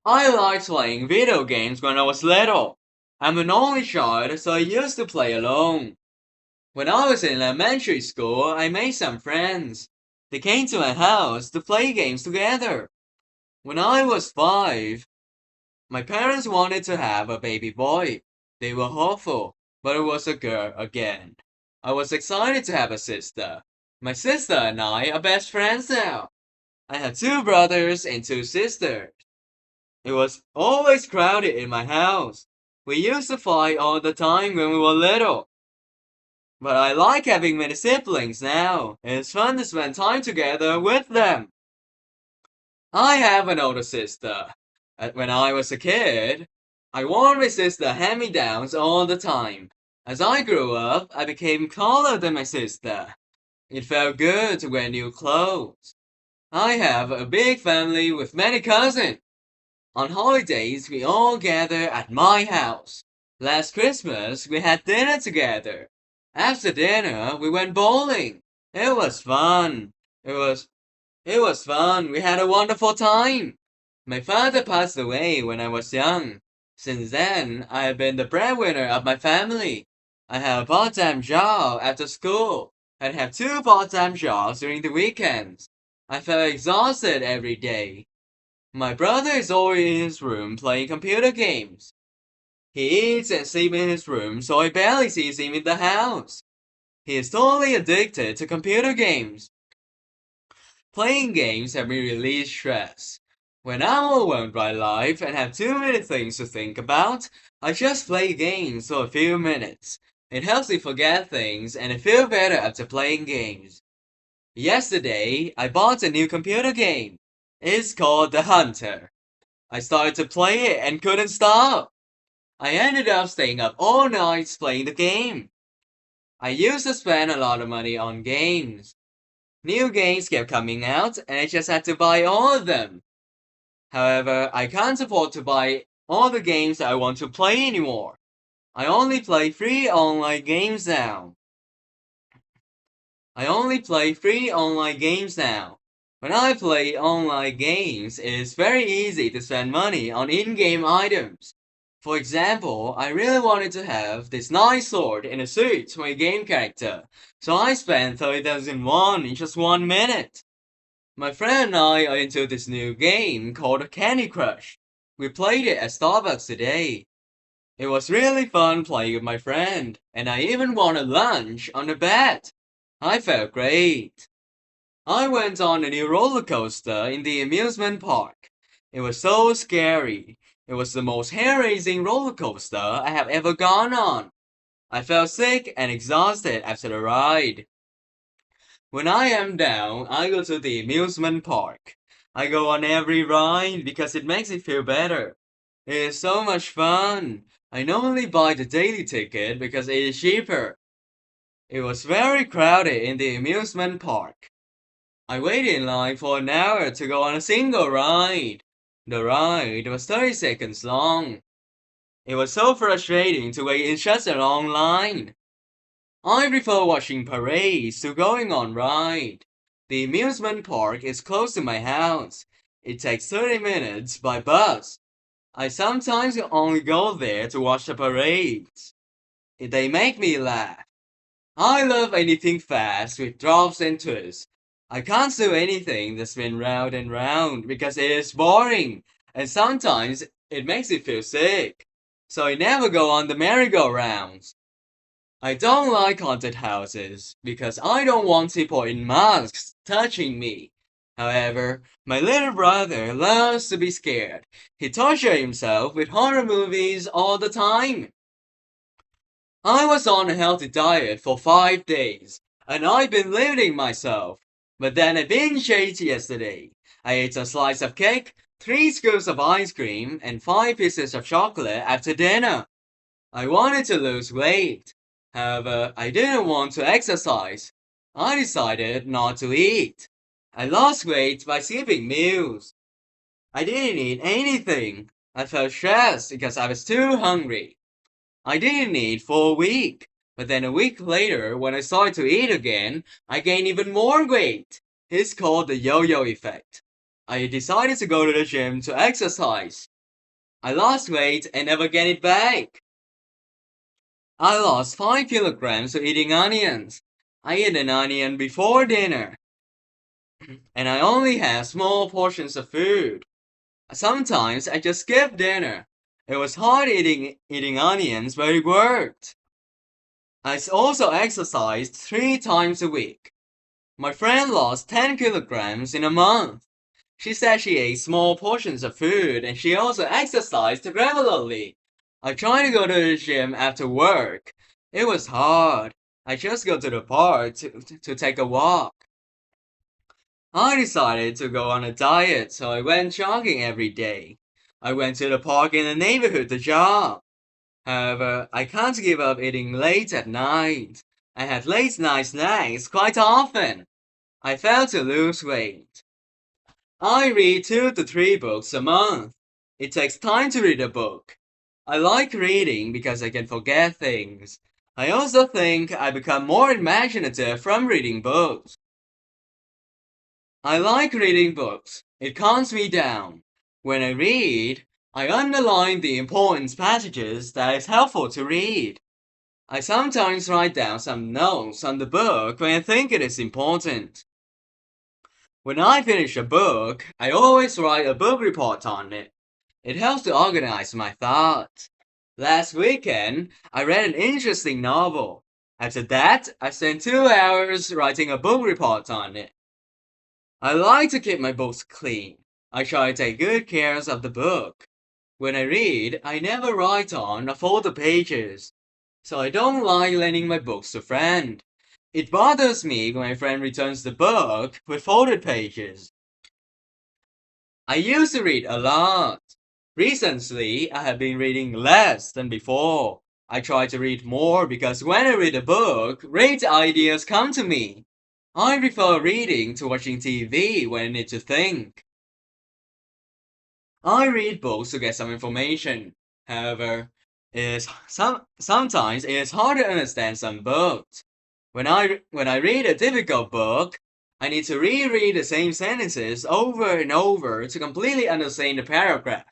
I liked playing video games when I was little. I'm an only child, so I used to play alone. When I was in elementary school, I made some friends. They came to my house to play games together. When I was 5, my parents wanted to have a baby boy. They were hopeful, but it was a girl again. I was excited to have a sister. My sister and I are best friends now. I have 2 brothers and 2 sisters. It was always crowded in my house. We used to fight all the time when we were little. But I like having many siblings now. It's fun to spend time together with them. I have an older sister. When I was a kid, I wore my sister hand-me-downs all the time. As I grew up, I became taller than my sister. It felt good to wear new clothes. I have a big family with many cousins. On holidays, we all gather at my house. Last Christmas, we had dinner together. After dinner, we went bowling. It was fun. It was it was fun. We had a wonderful time. My father passed away when I was young. Since then, I have been the breadwinner of my family. I have a part-time job after school and have 2 part-time jobs during the weekends. I felt exhausted every day. My brother is always in his room playing computer games. He eats and sleeps in his room, so I barely see him in the house. He is totally addicted to computer games. Playing games help me release stress. When I'm overwhelmed by life and have too many things to think about, I just play games for a few minutes. It helps me forget things and I feel better after playing games. Yesterday, I bought a new computer game. It's called The Hunter. I started to play it and couldn't stop. I ended up staying up all night playing the game. I used to spend a lot of money on games. New games kept coming out and I just had to buy all of them. However, I can't afford to buy all the games I want to play anymore. I only play free online games now. I only play free online games now. When I play online games, it is very easy to spend money on in-game items. For example, I really wanted to have this nice sword and a suit for my game character, so I spent 30,000 won in just 1 minute. My friend and I are into this new game called Candy Crush. We played it at Starbucks today. It was really fun playing with my friend, and I even won a lunch on a bet. I felt great. I went on a new roller coaster in the amusement park. It was so scary. It was the most hair-raising roller coaster I have ever gone on. I felt sick and exhausted after the ride. When I am down, I go to the amusement park. I go on every ride because it makes me feel better. It is so much fun. I normally buy the daily ticket because it is cheaper. It was very crowded in the amusement park. I waited in line for an hour to go on a single ride. The ride was 30 seconds long. It was so frustrating to wait in such a long line. I prefer watching parades to going on ride. The amusement park is close to my house. It takes 30 minutes by bus. I sometimes only go there to watch the parades. They make me laugh. I love anything fast with drops and twists. I can't do anything that's been round and round because it is boring, and sometimes it makes me feel sick. So I never go on the merry-go-rounds. I don't like haunted houses because I don't want people in masks touching me. However, my little brother loves to be scared. He tortures himself with horror movies all the time. I was on a healthy diet for 5 days, and I've been limiting myself. But then I binge ate yesterday. I ate a slice of cake, 3 scoops of ice cream, and 5 pieces of chocolate after dinner. I wanted to lose weight. However, I didn't want to exercise. I decided not to eat. I lost weight by skipping meals. I didn't eat anything. I felt stressed because I was too hungry. I didn't eat for a week. But then a week later, when I started to eat again, I gained even more weight. It's called the yo-yo effect. I decided to go to the gym to exercise. I lost weight and never gained it back. I lost 5 kilograms to eating onions. I eat an onion before dinner, and I only have small portions of food. Sometimes I just skip dinner. It was hard eating onions, but it worked. I also exercised 3 times a week. My friend lost 10 kilograms in a month. She said she ate small portions of food and she also exercised regularly. I tried to go to the gym after work. It was hard. I just go to the park to take a walk. I decided to go on a diet, so I went jogging every day. I went to the park in the neighborhood to jog. However, I can't give up eating late at night. I had late night snacks quite often. I failed to lose weight. I read 2 to 3 books a month. It takes time to read a book. I like reading because I can forget things. I also think I become more imaginative from reading books. I like reading books. It calms me down. When I read, I underline the important passages that is helpful to read. I sometimes write down some notes on the book when I think it is important. When I finish a book, I always write a book report on it. It helps to organize my thoughts. Last weekend, I read an interesting novel. After that, I spent 2 hours writing a book report on it. I like to keep my books clean. I try to take good care of the book. When I read, I never write on or fold the pages. So I don't like lending my books to friend. It bothers me when my friend returns the book with folded pages. I used to read a lot. Recently, I have been reading less than before. I try to read more because when I read a book, great ideas come to me. I prefer reading to watching TV when I need to think. I read books to get some information. However, sometimes it is hard to understand some books. When I read a difficult book, I need to reread the same sentences over and over to completely understand the paragraph.